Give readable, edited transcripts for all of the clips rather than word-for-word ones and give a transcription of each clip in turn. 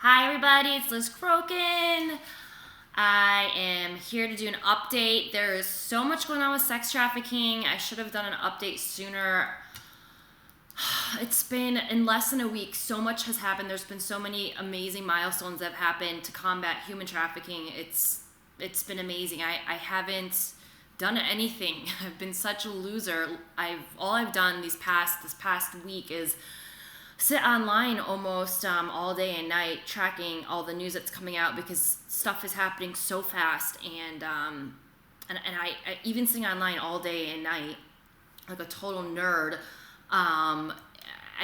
Hi everybody, it's Liz Crokin. I am here to do an update. There is so much going on with sex trafficking. I should have done an update sooner. It's been in less than a week. So much has happened. There's been so many amazing milestones that have happened to combat human trafficking. It's been amazing. I haven't done anything. I've been such a loser. All I've done this past week is sit online almost all day and night tracking all the news that's coming out because stuff is happening so fast, and I even sitting online all day and night like a total nerd. I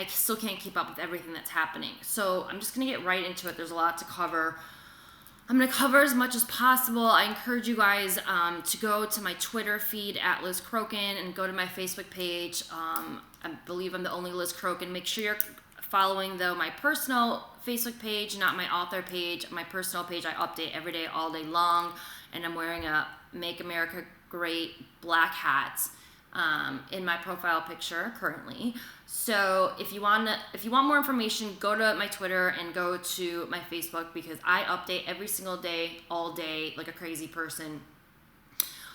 still can't keep up with everything that's happening, so I'm just gonna get right into it. There's a lot to cover. I'm going to cover as much as possible. I encourage you guys to go to my Twitter feed at Liz Crokin and go to my Facebook page. I believe I'm the only Liz Crokin. Make sure you're following, though, my personal Facebook page, not my author page. My personal page I update every day, all day long, and I'm wearing a Make America Great black hat in my profile picture currently. So if you want more information, go to my Twitter and go to my Facebook because I update every single day, all day, like a crazy person.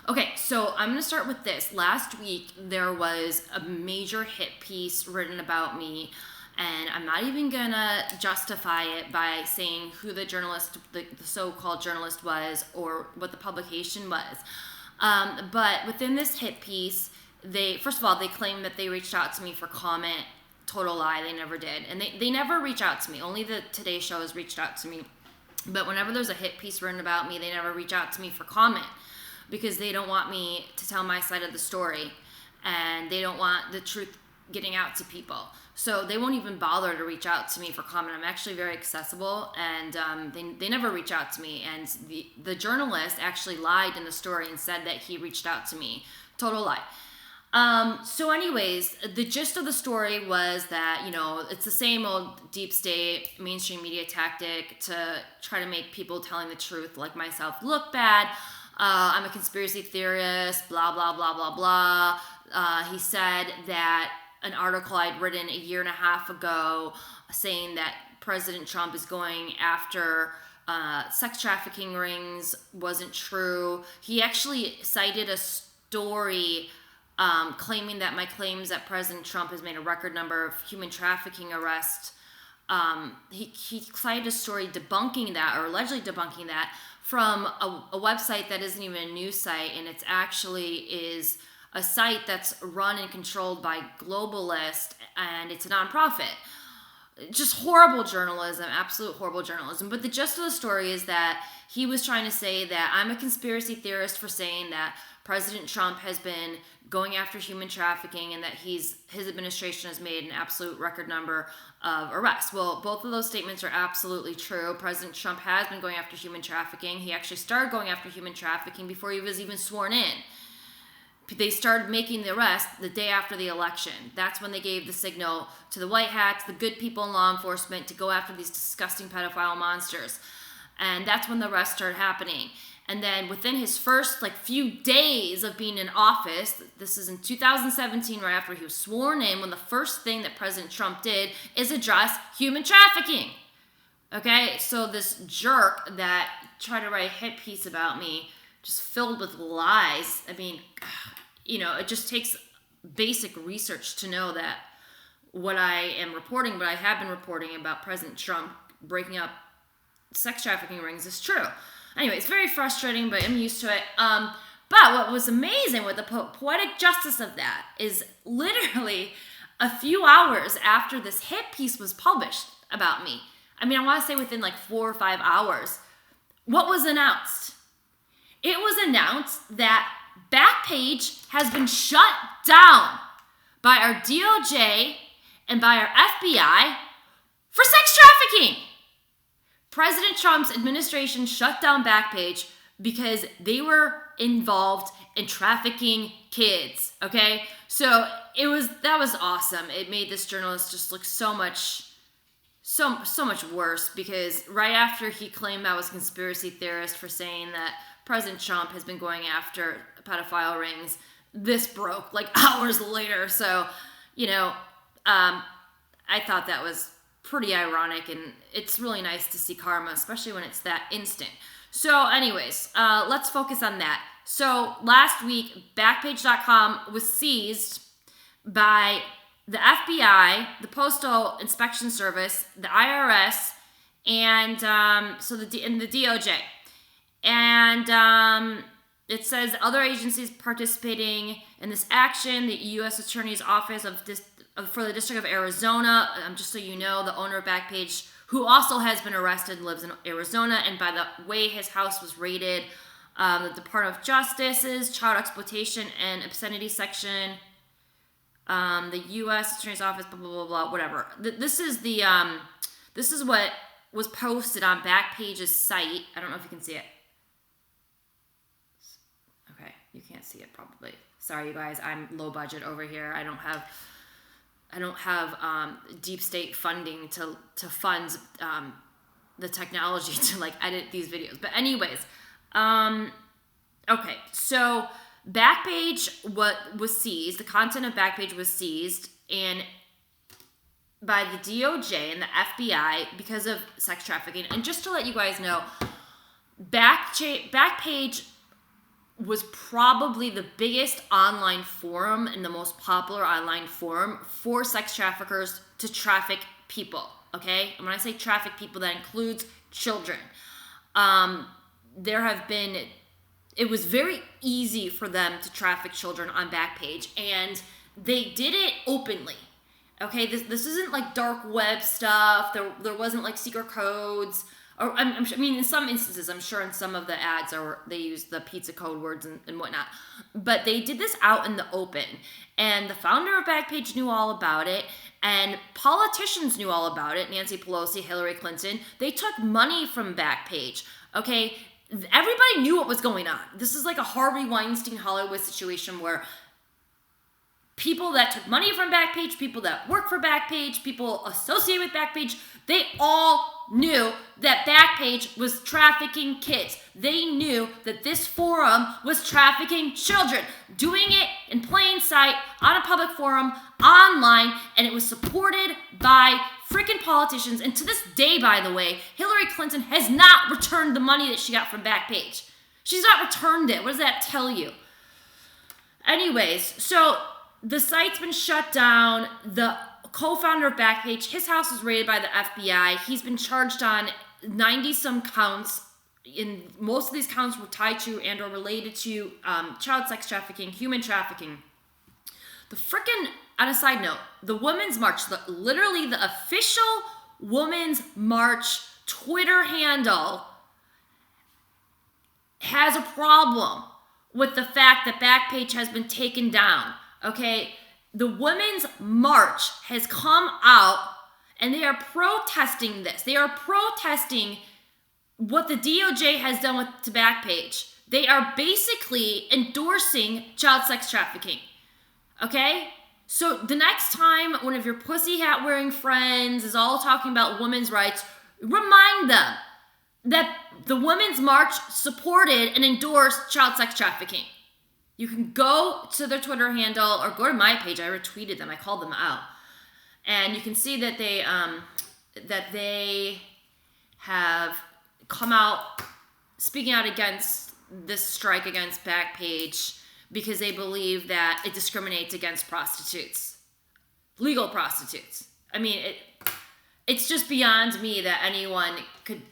Okay, so I'm going to start with this. Last week, there was a major hit piece written about me, and I'm not even going to justify it by saying who the journalist, the so-called journalist was or what the publication was. But within this hit piece, first of all, they claimed that they reached out to me for comment. Total lie, they never did. And they never reach out to me. Only the Today Show has reached out to me. But whenever there's a hit piece written about me, they never reach out to me for comment because they don't want me to tell my side of the story, and they don't want the truth getting out to people. So they won't even bother to reach out to me for comment. I'm actually very accessible, and they never reach out to me. And the journalist actually lied in the story and said that he reached out to me. Total lie. So anyways, the gist of the story was that, it's the same old deep state mainstream media tactic to try to make people telling the truth like myself look bad. I'm a conspiracy theorist, blah, blah, blah, blah, blah. He said that an article I'd written a year and a half ago saying that President Trump is going after sex trafficking rings wasn't true. He actually cited a story claiming that my claims that President Trump has made a record number of human trafficking arrests. He cited a story debunking that, or allegedly debunking that, from a website that isn't even a news site, and it's actually is a site that's run and controlled by globalists, and it's a nonprofit. Just horrible journalism, absolute horrible journalism. But the gist of the story is that he was trying to say that I'm a conspiracy theorist for saying that President Trump has been going after human trafficking and that his administration has made an absolute record number of arrests. Well, both of those statements are absolutely true. President Trump has been going after human trafficking. He actually started going after human trafficking before he was even sworn in. They started making the arrest the day after the election. That's when they gave the signal to the white hats, the good people in law enforcement, to go after these disgusting pedophile monsters. And that's when the arrests started happening. And then within his first few days of being in office, this is in 2017, right after he was sworn in, when the first thing that President Trump did is address human trafficking. Okay, so this jerk that tried to write a hit piece about me, just filled with lies. I mean, it just takes basic research to know that what I am reporting, what I have been reporting about President Trump breaking up sex trafficking rings is true. Anyway, it's very frustrating, but I'm used to it. But what was amazing with the poetic justice of that is literally a few hours after this hit piece was published about me. I mean, I want to say within 4 or 5 hours. What was announced? It was announced that Backpage has been shut down by our DOJ and by our FBI for sex trafficking. President Trump's administration shut down Backpage because they were involved in trafficking kids, okay? So that was awesome. It made this journalist just look so much worse because right after he claimed I was a conspiracy theorist for saying that President Trump has been going after pedophile rings, this broke hours later. So, I thought that was pretty ironic, and it's really nice to see karma, especially when it's that instant. So anyways, let's focus on that. So last week, Backpage.com was seized by the FBI, the Postal Inspection Service, the IRS, and the DOJ. And it says other agencies participating in this action, the U.S. Attorney's Office for the District of Arizona, just so you know, the owner of Backpage, who also has been arrested, lives in Arizona, and by the way his house was raided, the Department of Justice's Child Exploitation and Obscenity Section, the U.S. Attorney's Office, blah, blah, blah, blah, whatever. This is what was posted on Backpage's site. I don't know if you can see it. Okay, you can't see it probably. Sorry, you guys, I'm low budget over here. I don't have deep state funding to fund the technology to like edit these videos. But anyways, okay, so Backpage was seized. The content of Backpage was seized by the DOJ and the FBI because of sex trafficking. And just to let you guys know, Backpage was probably the biggest online forum and the most popular online forum for sex traffickers to traffic people, okay? And when I say traffic people, that includes children. It was very easy for them to traffic children on Backpage, and they did it openly, okay? This isn't like dark web stuff. There wasn't like secret codes. Or I mean, in some instances, I'm sure in some of the ads they use the pizza code words and whatnot. But they did this out in the open. And the founder of Backpage knew all about it. And politicians knew all about it. Nancy Pelosi, Hillary Clinton. They took money from Backpage. Okay? Everybody knew what was going on. This is like a Harvey Weinstein Hollywood situation where people that took money from Backpage, people that work for Backpage, people associated with Backpage, they all knew that Backpage was trafficking kids. They knew that this forum was trafficking children, doing it in plain sight, on a public forum, online, and it was supported by freaking politicians. And to this day, by the way, Hillary Clinton has not returned the money that she got from Backpage. She's not returned it. What does that tell you? Anyways, so the site's been shut down. The co-founder of Backpage, his house was raided by the FBI. He's been charged on 90-some counts. Most of these counts were tied to and or related to child sex trafficking, human trafficking. On a side note, the Women's March, literally the official Women's March Twitter handle has a problem with the fact that Backpage has been taken down, okay? The Women's March has come out and they are protesting this. They are protesting what the DOJ has done to Backpage. They are basically endorsing child sex trafficking. Okay? So the next time one of your pussy hat wearing friends is all talking about women's rights, remind them that the Women's March supported and endorsed child sex trafficking. You can go to their Twitter handle or go to my page. I retweeted them. I called them out. And you can see that they have come out speaking out against this strike against Backpage because they believe that it discriminates against prostitutes, legal prostitutes. I mean, it's just beyond me that anyone could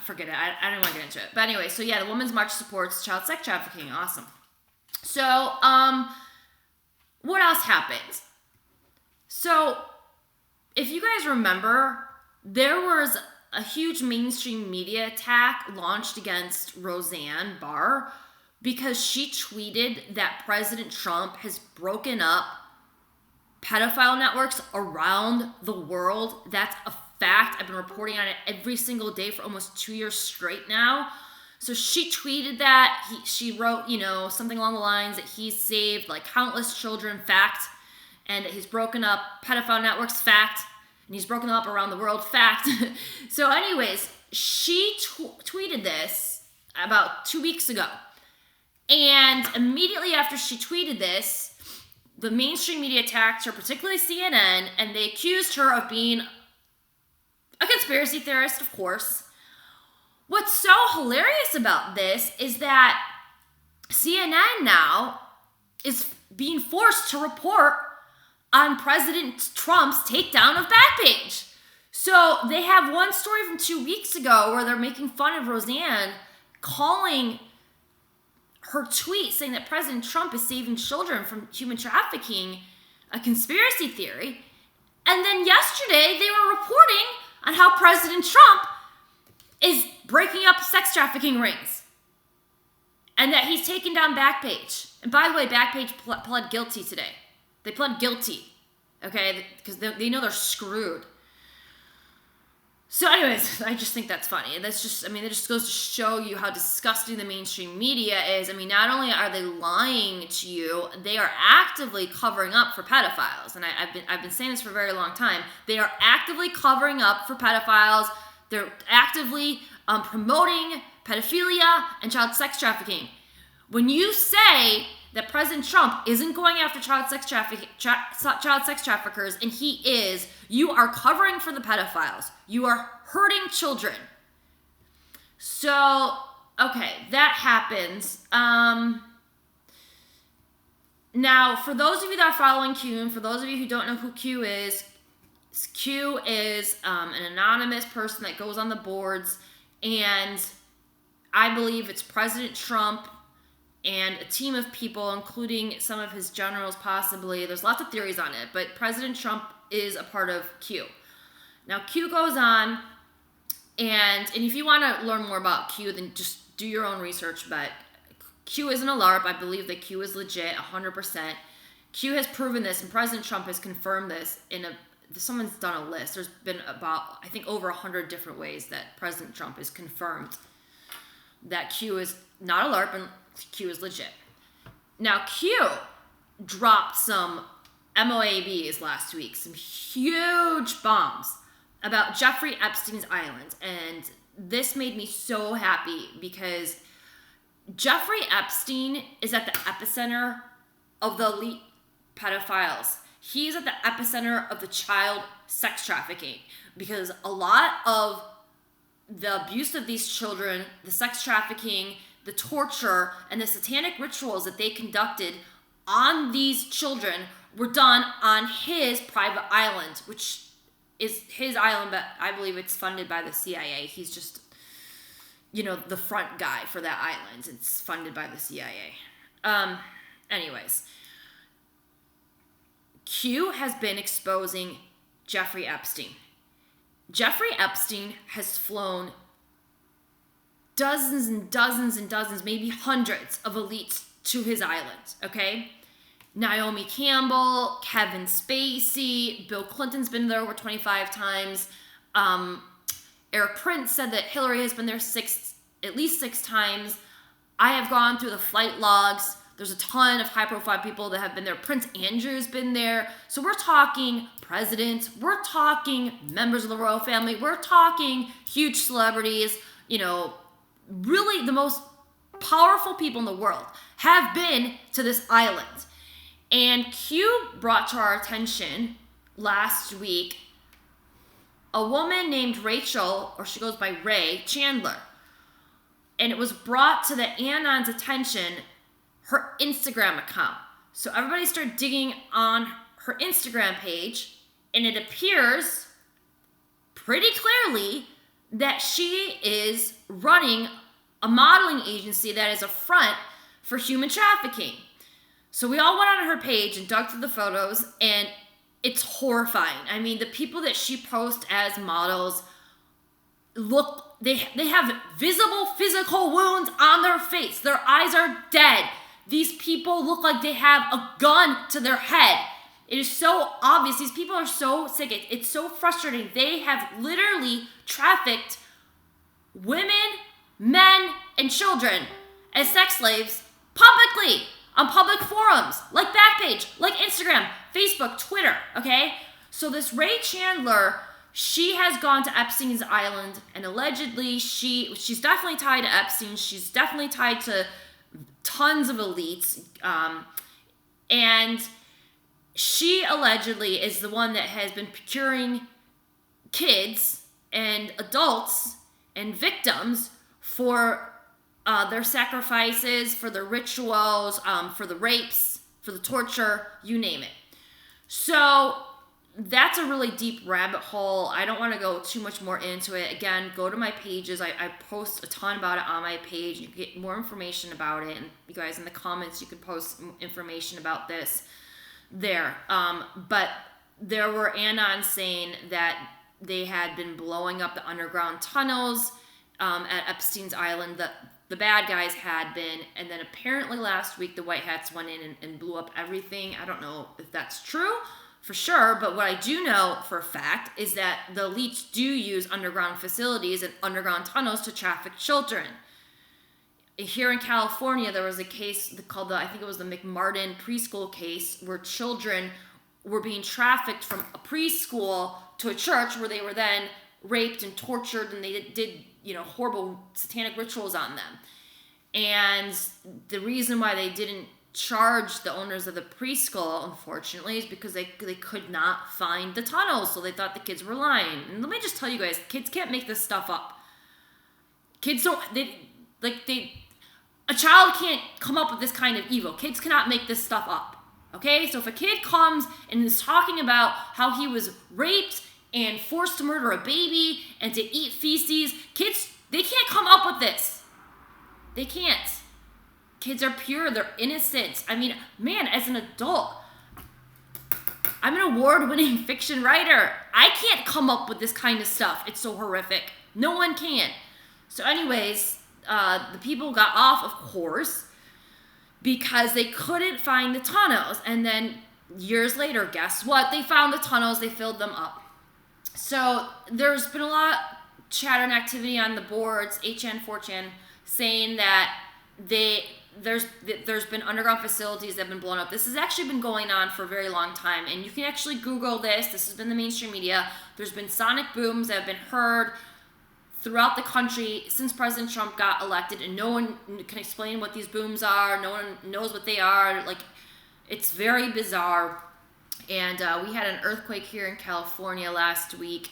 forget it. I don't want to get into it. But anyway, so yeah, the Women's March supports child sex trafficking. Awesome. So, what else happened? So, if you guys remember, there was a huge mainstream media attack launched against Roseanne Barr because she tweeted that President Trump has broken up pedophile networks around the world. That's a fact. I've been reporting on it every single day for almost 2 years straight now. So she tweeted that. She wrote, something along the lines that he's saved like countless children, fact, and that he's broken up pedophile networks, fact, and he's broken them up around the world, fact. So anyways, she tweeted this about 2 weeks ago. And immediately after she tweeted this, the mainstream media attacked her, particularly CNN, and they accused her of being a conspiracy theorist, of course. What's so hilarious about this is that CNN now is being forced to report on President Trump's takedown of Backpage. So they have one story from 2 weeks ago where they're making fun of Roseanne, calling her tweet saying that President Trump is saving children from human trafficking a conspiracy theory. And then yesterday they were reporting on how President Trump is breaking up sex trafficking rings and that he's taken down Backpage. And by the way, Backpage pled guilty today. They pled guilty, okay, because they know they're screwed. So anyways, I just think that's funny. And that's just, it just goes to show you how disgusting the mainstream media is. Not only are they lying to you, they are actively covering up for pedophiles. And I've been saying this for a very long time. They are actively covering up for pedophiles. They're actively promoting pedophilia and child sex trafficking. When you say that President Trump isn't going after child sex traffickers, and he is, you are covering for the pedophiles. You are hurting children. So, okay, that happens. Now, for those of you that are following Q, and for those of you who don't know who Q is an anonymous person that goes on the boards, and I believe it's President Trump and a team of people, including some of his generals possibly. There's lots of theories on it, but President Trump is a part of Q. Now, Q goes on, and if you want to learn more about Q, then just do your own research, but Q isn't a LARP. I believe that Q is legit, 100%. Q has proven this, and President Trump has confirmed this someone's done a list. There's been about, I think, over 100 different ways that President Trump has confirmed that Q is not a LARP and Q is legit. Now, Q dropped some MOABs last week, some huge bombs about Jeffrey Epstein's island. And this made me so happy because Jeffrey Epstein is at the epicenter of the elite pedophiles. He's at the epicenter of the child sex trafficking because a lot of the abuse of these children, the sex trafficking, the torture, and the satanic rituals that they conducted on these children were done on his private island, which is his island, but I believe it's funded by the CIA. He's just, the front guy for that island. It's funded by the CIA. Anyways, Q has been exposing Jeffrey Epstein. Jeffrey Epstein has flown dozens and dozens and dozens, maybe hundreds of elites to his island, okay? Naomi Campbell, Kevin Spacey, Bill Clinton's been there over 25 times. Eric Prince said that Hillary has been there at least six times. I have gone through the flight logs. There's a ton of high-profile people that have been there. Prince Andrew's been there. So we're talking presidents. We're talking members of the royal family. We're talking huge celebrities. Really the most powerful people in the world have been to this island. And Q brought to our attention last week a woman named Rachel, or she goes by Ray Chandler. And it was brought to the Anon's attention, her Instagram account. So everybody started digging on her Instagram page, and it appears pretty clearly that she is running a modeling agency that is a front for human trafficking. So we all went on her page and dug through the photos, and it's horrifying. The people that she posts as models they have visible physical wounds on their face. Their eyes are dead. These people look like they have a gun to their head. It is so obvious. These people are so sick. It's so frustrating. They have literally trafficked women, men, and children as sex slaves publicly on public forums like Backpage, like Instagram, Facebook, Twitter, okay? So this Ray Chandler, she has gone to Epstein's island, and allegedly she's definitely tied to Epstein. She's definitely tied to tons of elites. And she allegedly is the one that has been procuring kids and adults and victims for their sacrifices, for their rituals, for the rapes, for the torture, you name it. So that's a really deep rabbit hole. I don't want to go too much more into it. Again, go to my pages. I post a ton about it on my page. You can get more information about it. And you guys in the comments, you can post information about this there. But there were Anons saying that they had been blowing up the underground tunnels at Epstein's Island. The bad guys had been. And then apparently last week, the White Hats went in and blew up everything. I don't know if that's true for sure, but what I do know for a fact is that the elites do use underground facilities and underground tunnels to traffic children. Here in California, there was a case called I think it was the McMartin preschool case, where children were being trafficked from a preschool to a church where they were then raped and tortured, and they did horrible satanic rituals on them. And the reason why they didn't charge the owners of the preschool, unfortunately, is because they could not find the tunnels, so they thought the kids were lying. And let me just tell you guys, kids can't make this stuff up. Kids don't, a child can't come up with this kind of evil. Kids cannot make this stuff up, okay? So if a kid comes and is talking about how he was raped and forced to murder a baby and to eat feces, kids, they can't come up with this. They can't. Kids are pure. They're innocent. I mean, man, as an adult, I'm an award-winning fiction writer. I can't come up with this kind of stuff. It's so horrific. No one can. So anyways, the people got off, of course, because they couldn't find the tunnels. And then years later, guess what? They found the tunnels. They filled them up. So there's been a lot of chatter and activity on the boards, 8chan, 4chan, saying that there's been underground facilities that have been blown up. This has actually been going on for a very long time, and you can actually Google this. This has been the mainstream media. There's been sonic booms that have been heard throughout the country since President Trump got elected, and no one can explain what these booms are. No one knows what they are. Like, it's very bizarre. And we had an earthquake here in California last week,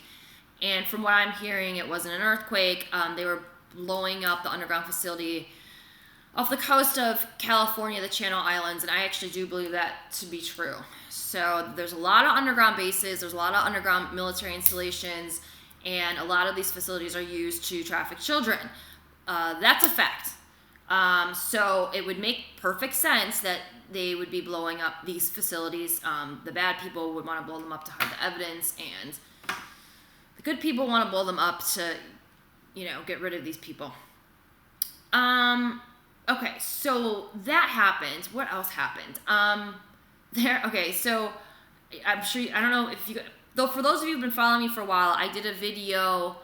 and from what I'm hearing, it wasn't an earthquake. They were blowing up the underground facility off the coast of California, the Channel Islands, and I actually do believe that to be true. So there's a lot of underground bases, there's a lot of underground military installations, and a lot of these facilities are used to traffic children. That's a fact. So it would make perfect sense that they would be blowing up these facilities. The bad people would want to blow them up to hide the evidence, and the good people want to blow them up to, get rid of these people. Okay, so that happened. What else happened? Okay, so I'm sure, I don't know if you, though for those of you who've been following me for a while, I did a video,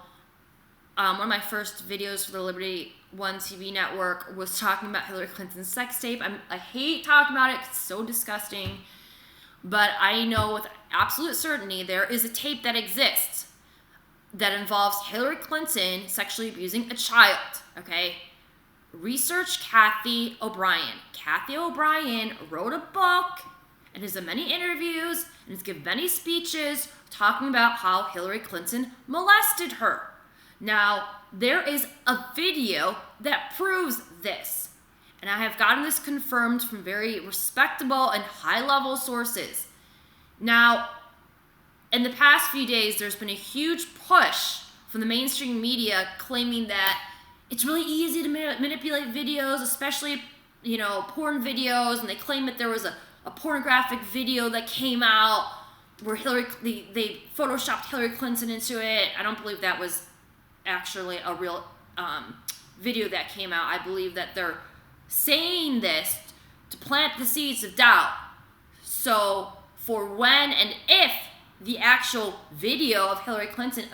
one of my first videos for the Liberty One TV network was talking about Hillary Clinton's sex tape. I hate talking about it 'cause it's so disgusting, but I know with absolute certainty there is a tape that exists that involves Hillary Clinton sexually abusing a child, okay? Research Kathy O'Brien. Kathy O'Brien wrote a book and has done many interviews and has given many speeches talking about how Hillary Clinton molested her. Now, there is a video that proves this, and I have gotten this confirmed from very respectable and high-level sources. Now, in the past few days, there's been a huge push from the mainstream media claiming that it's really easy to manipulate videos, especially, porn videos, and they claim that there was a pornographic video that came out where they photoshopped Hillary Clinton into it. I don't believe that was actually a real video that came out. I believe that they're saying this to plant the seeds of doubt. So for when and if the actual video of Hillary Clinton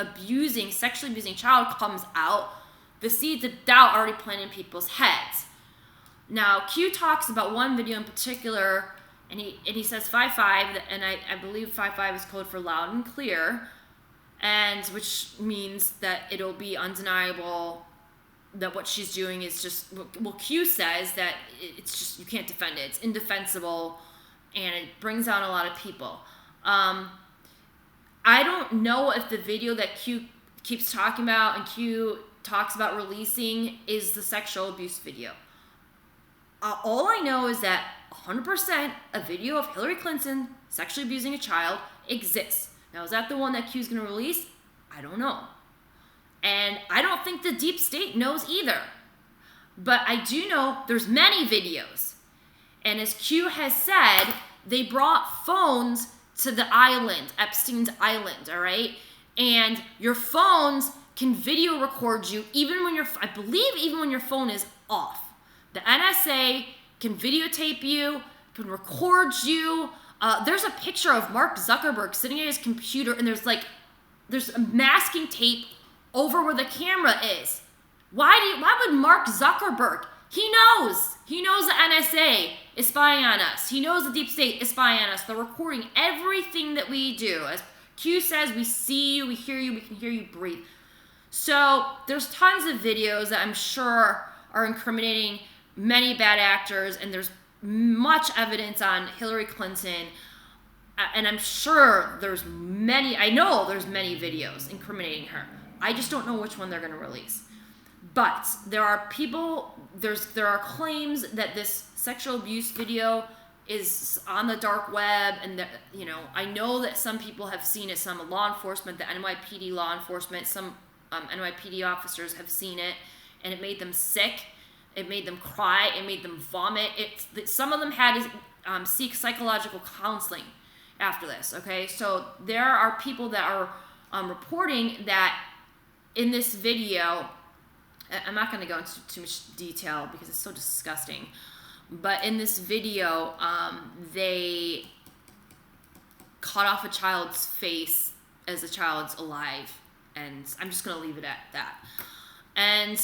sexually abusing child comes out, the seeds of doubt already planted in people's heads. Now, Q talks about one video in particular, and he says 5-5, and I believe 5-5 is code for loud and clear, and which means that it'll be undeniable that what she's doing is just, well, Q says that it's just, you can't defend it. It's indefensible. and it brings out a lot of people. I don't know if the video that Q keeps talking about and Q talks about releasing is the sexual abuse video. All I know is that 100% a video of Hillary Clinton sexually abusing a child exists. Now, is that the one that Q's going to release? I don't know. And I don't think the deep state knows either. But I do know there's many videos. And as Q has said, they brought phones to the island, Epstein's Island, all right? And your phones can video record you even when I believe even when your phone is off. The NSA can videotape you, can record you. There's a picture of Mark Zuckerberg sitting at his computer, and there's a masking tape over where the camera is. Why would Mark Zuckerberg? He knows the NSA is spying on us. He knows the deep state is spying on us. They're recording everything that we do. As Q says, we see you, we hear you, we can hear you breathe. So there's tons of videos that I'm sure are incriminating many bad actors, and there's much evidence on Hillary Clinton, and I'm sure I know there's many videos incriminating her. I just don't know which one they're going to release. But there are claims that this sexual abuse video is on the dark web, and that, I know that some people have seen it, some law enforcement, the NYPD law enforcement, some NYPD officers have seen it, and it made them sick. It made them cry. It made them vomit. Some of them had to seek psychological counseling after this, okay? So there are people that are reporting that in this video, I'm not going to go into too much detail because it's so disgusting, but in this video, they cut off a child's face as the child's alive, and I'm just going to leave it at that. And,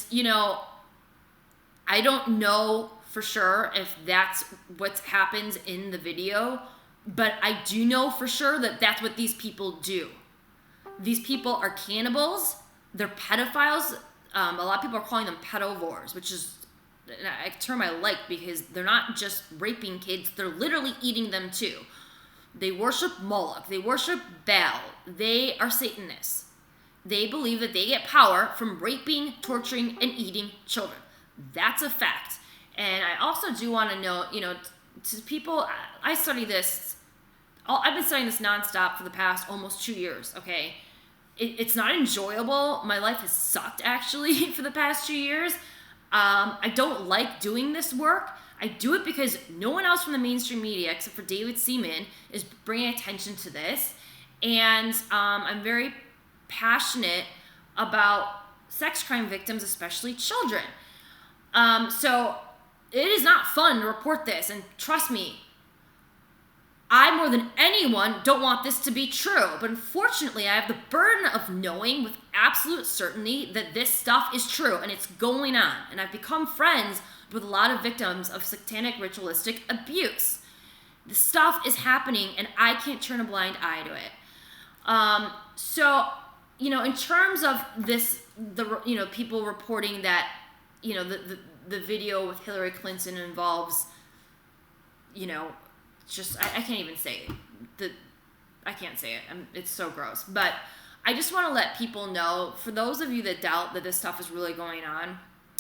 I don't know for sure if that's what happens in the video, but I do know for sure that that's what these people do. These people are cannibals. They're pedophiles. A lot of people are calling them pedovores, which is a term I like because they're not just raping kids. They're literally eating them too. They worship Moloch. They worship Baal. They are Satanists. They believe that they get power from raping, torturing, and eating children. That's a fact. And I also do want to know, to people, I study this, I've been studying this nonstop for the past almost 2 years, okay? It's not enjoyable. My life has sucked, actually, for the past 2 years. I don't like doing this work. I do it because no one else from the mainstream media, except for David Seaman, is bringing attention to this. And I'm very passionate about sex crime victims, especially children. So it is not fun to report this, and trust me, I more than anyone don't want this to be true, but unfortunately I have the burden of knowing with absolute certainty that this stuff is true and it's going on, and I've become friends with a lot of victims of satanic ritualistic abuse. This stuff is happening and I can't turn a blind eye to it. So, in terms of this, people reporting that the video with Hillary Clinton involves, I can't even say it. I can't say it. It's so gross. But I just want to let people know, for those of you that doubt that this stuff is really going on,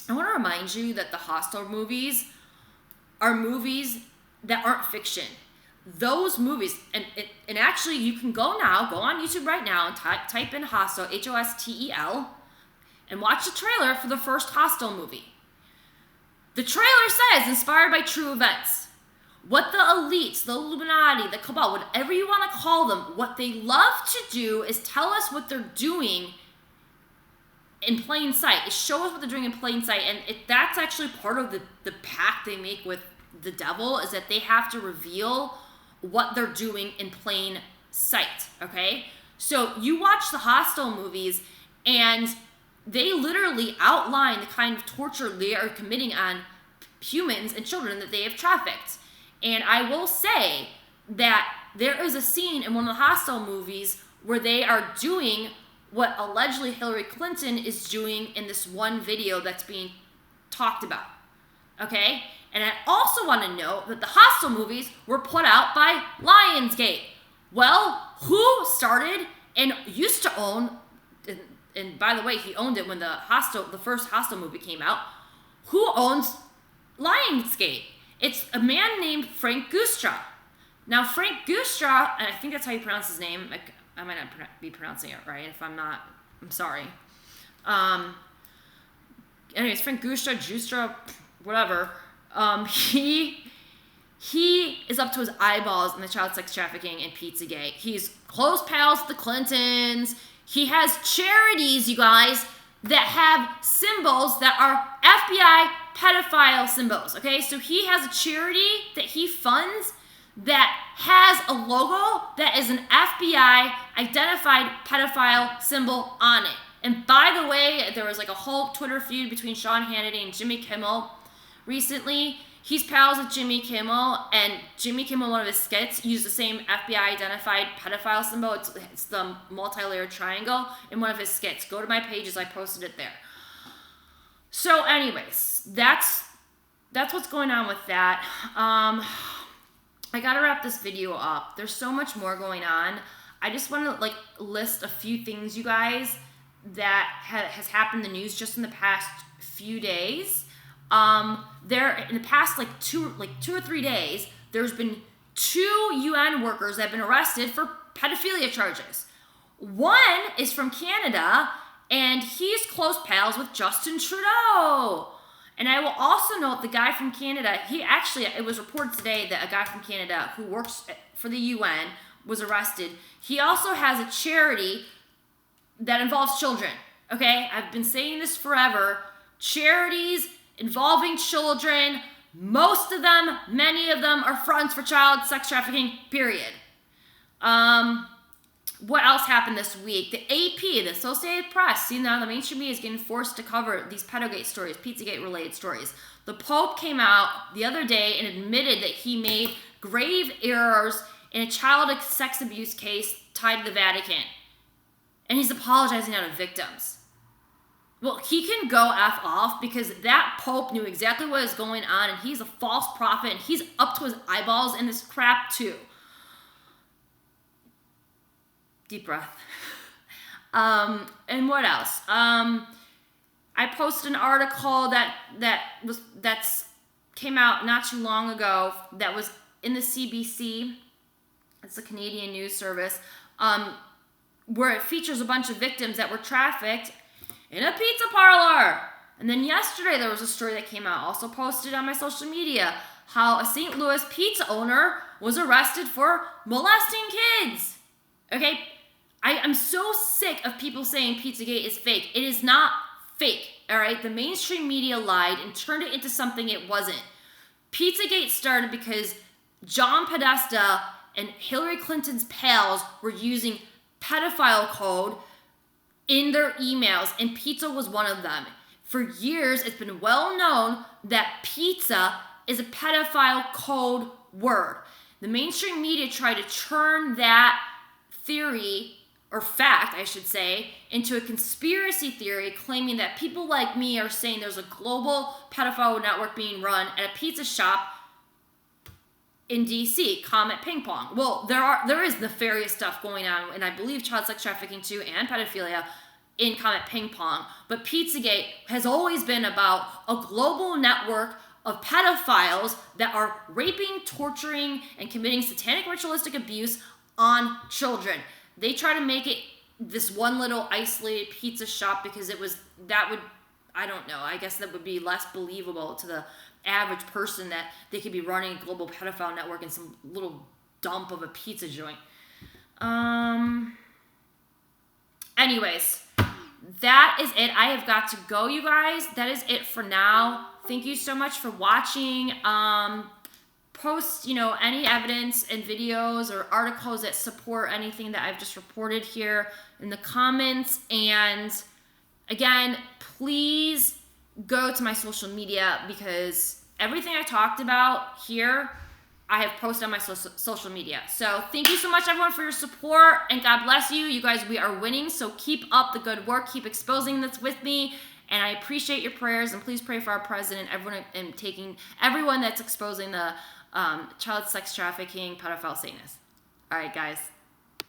I want to remind you that the Hostel movies are movies that aren't fiction. Those movies, and actually you can go on YouTube right now and type in Hostel, Hostel, and watch the trailer for the first Hostel movie. The trailer says, inspired by true events. What the elites, the Illuminati, the Cabal, whatever you want to call them, what they love to do is tell us what they're doing in plain sight. Is show us what they're doing in plain sight. And that's actually part of the pact they make with the devil, is that they have to reveal what they're doing in plain sight, okay? So you watch the Hostel movies, and they literally outline the kind of torture they are committing on humans and children that they have trafficked. And I will say that there is a scene in one of the Hostel movies where they are doing what allegedly Hillary Clinton is doing in this one video that's being talked about. okay? And I also want to note that the Hostel movies were put out by Lionsgate. Well, who started and used to own, and by the way, he owned it when the first Hostel movie came out. Who owns Lionsgate? It's a man named Frank Gustra. Now, Frank Gustra, and I think that's how you pronounce his name. I might not be pronouncing it right. If I'm not, I'm sorry. Anyways, Frank Justra, whatever. He is up to his eyeballs in the child sex trafficking and Pizzagate. He's close pals with the Clintons. He has charities, you guys, that have symbols that are FBI pedophile symbols, okay? So he has a charity that he funds that has a logo that is an FBI identified pedophile symbol on it. And by the way, there was like a whole Twitter feud between Sean Hannity and Jimmy Kimmel recently. He's pals with Jimmy Kimmel, and Jimmy Kimmel, one of his skits, used the same FBI-identified pedophile symbol. It's the multi-layered triangle in one of his skits. Go to my pages. I posted it there. So anyways, that's what's going on with that. I got to wrap this video up. There's so much more going on. I just want to list a few things, you guys, that has happened in the news just in the past few days. There in the past two or 3 days, there's been 2 UN workers that have been arrested for pedophilia charges. One is from Canada, and he's close pals with Justin Trudeau. And I will also note the guy from Canada, it was reported today that a guy from Canada who works for the UN was arrested. He also has a charity that involves children, okay? I've been saying this forever. Charities involving children, many of them are fronts for child sex trafficking, period. What else happened this week? The AP, the Associated Press, see now the mainstream media is getting forced to cover these Pedogate stories, Pizzagate related stories. The Pope came out the other day and admitted that he made grave errors in a child sex abuse case tied to the Vatican. And he's apologizing now to victims. Well, he can go F off because that Pope knew exactly what was going on, and he's a false prophet, and he's up to his eyeballs in this crap too. Deep breath. And what else? I posted an article that came out not too long ago that was in the CBC. It's a Canadian news service, where it features a bunch of victims that were trafficked in a pizza parlor. And then yesterday there was a story that came out, also posted on my social media, how a St. Louis pizza owner was arrested for molesting kids. Okay? I'm so sick of people saying Pizzagate is fake. It is not fake, all right? The mainstream media lied and turned it into something it wasn't. Pizzagate started because John Podesta and Hillary Clinton's pals were using pedophile code in their emails, and pizza was one of them. For years, it's been well known that pizza is a pedophile code word. The mainstream media tried to turn that theory, or fact, I should say, into a conspiracy theory, claiming that people like me are saying there's a global pedophile network being run at a pizza shop in DC, Comet Ping Pong. Well, there is nefarious stuff going on, and I believe child sex trafficking too, and pedophilia in Comet Ping Pong. But Pizzagate has always been about a global network of pedophiles that are raping, torturing, and committing satanic ritualistic abuse on children. They try to make it this one little isolated pizza shop because I don't know, I guess that would be less believable to the average person that they could be running a global pedophile network in some little dump of a pizza joint. Anyways, that is it. I have got to go, you guys. That is it for now. Thank you so much for watching. Post, any evidence and videos or articles that support anything that I've just reported here in the comments. And again, please go to my social media because everything I talked about here, I have posted on my social media. So thank you so much, everyone, for your support, and God bless you. You guys, we are winning, so keep up the good work. Keep exposing this with me, And I appreciate your prayers, and please pray for our president, everyone that's exposing the child sex trafficking, pedophile Satanists. All right, guys.